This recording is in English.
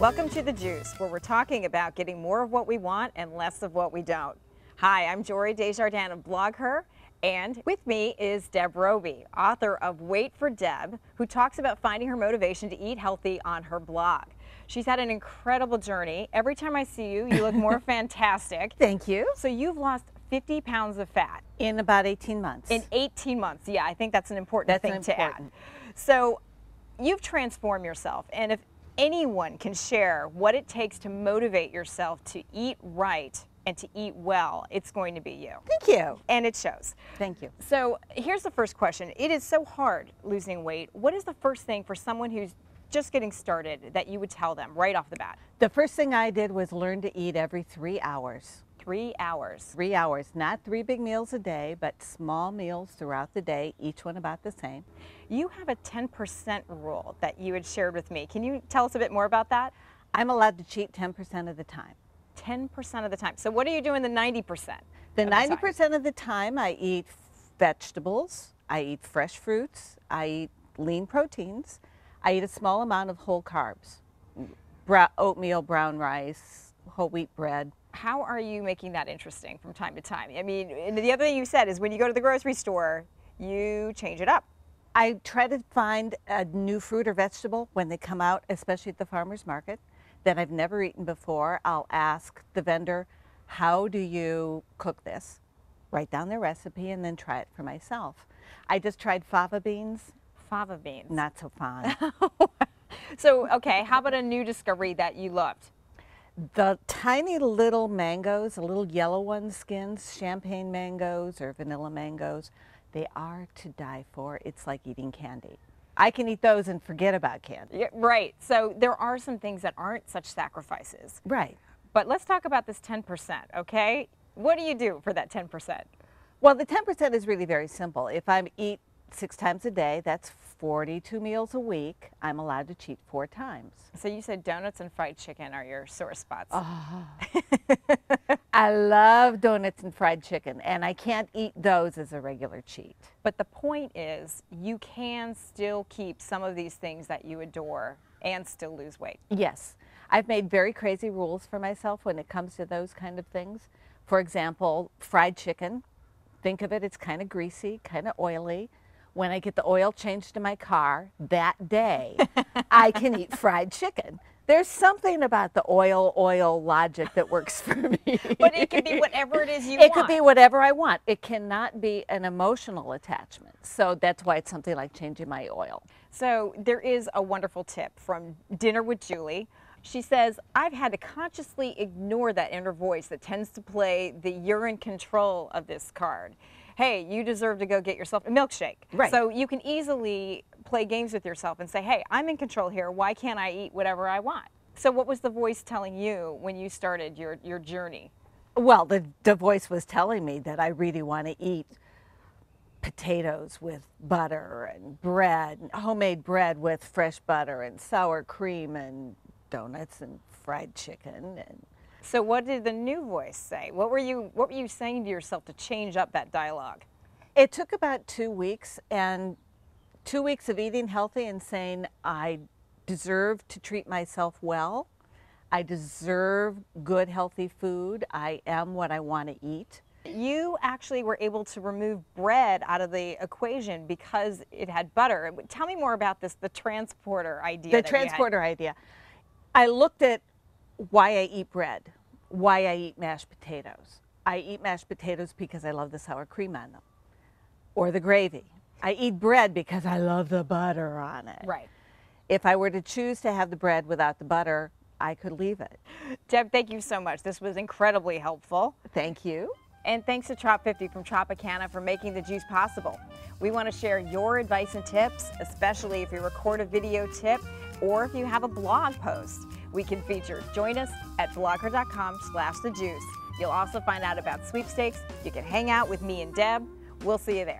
Welcome to The Juice, where we're talking about getting more of what we want and less of what we don't. Hi, I'm Jory Jardins of BlogHer, and with me is Deb Roby, author of Wait for Deb, who talks about finding her motivation to eat healthy on her blog. She's had an incredible journey. Every time I see you, you look more fantastic. Thank you. So you've lost 50 pounds of fat. In about 18 months. In 18 months, yeah, I think that's an important thing to add. So you've transformed yourself, and if anyone can share what it takes to motivate yourself to eat right and to eat well, it's going to be you. Thank you. And it shows. Thank you. So here's the first question. It is so hard losing weight. What is the first thing for someone who's just getting started that you would tell them right off the bat? The first thing I did was learn to eat every 3 hours. 3 hours. 3 hours, not 3 big meals a day, but small meals throughout the day, each one about the same. You have a 10% rule that you had shared with me. Can you tell us a bit more about that? I'm allowed to cheat 10% of the time. 10% of the time. So what are you doing the 90%? The 90% of the time I eat vegetables, I eat fresh fruits, I eat lean proteins, I eat a small amount of whole carbs, oatmeal, brown rice, whole wheat bread. How are you making that interesting from time to time? I mean, and the other thing you said is when you go to the grocery store, you change it up. I try to find a new fruit or vegetable when they come out, especially at the farmer's market, that I've never eaten before. I'll ask the vendor, how do you cook this? Write down their recipe and then try it for myself. I just tried fava beans. Fava beans. Not so fun. So, okay, how about a new discovery that you loved? The tiny little mangoes, the little yellow one skins, champagne mangoes or vanilla mangoes, they are to die for. It's like eating candy. I can eat those and forget about candy. Yeah, right. So there are some things that aren't such sacrifices. Right. But let's talk about this 10%, okay? What do you do for that 10%? Well, the 10% is really very simple. If I eat 6 times a day, that's 42 meals a week. I'm allowed to cheat 4 times. So you said donuts and fried chicken are your sore spots. Oh. I love donuts and fried chicken, and I can't eat those as a regular cheat. But the point is, you can still keep some of these things that you adore and still lose weight. Yes. I've made very crazy rules for myself when it comes to those kind of things. For example, fried chicken. Think of it, it's kind of greasy, kind of oily. When I get the oil changed to my car that day, I can eat fried chicken. There's something about the oil logic that works for me. But it can be whatever it is you want. It could be whatever I want. It cannot be an emotional attachment. So that's why it's something like changing my oil. So there is a wonderful tip from Dinner with Julie. She says, I've had to consciously ignore that inner voice that tends to play the you're in control of this card. Hey, you deserve to go get yourself a milkshake. Right. So you can easily play games with yourself and say, hey, I'm in control here. Why can't I eat whatever I want? So what was the voice telling you when you started your journey? Well, the voice was telling me that I really want to eat potatoes with butter and bread, homemade bread with fresh butter and sour cream and donuts and fried chicken. And so what did the new voice say? What were you saying to yourself to change up that dialogue? It took about 2 weeks, and 2 weeks of eating healthy and saying I deserve to treat myself well. I deserve good, healthy food. I am what I want to eat. You actually were able to remove bread out of the equation because it had butter. Tell me more about this, the transporter idea. The transporter idea. I looked at why I eat bread, why I eat mashed potatoes. I eat mashed potatoes because I love the sour cream on them, or the gravy. I eat bread because I love the butter on it. Right. If I were to choose to have the bread without the butter, I could leave it. Deb, thank you so much. This was incredibly helpful. Thank you. And thanks to Trop50 from Tropicana for making the juice possible. We want to share your advice and tips, especially if you record a video tip or if you have a blog post we can feature. Join us at blogher.com/thejuice. You'll also find out about sweepstakes. You can hang out with me and Deb. We'll see you there.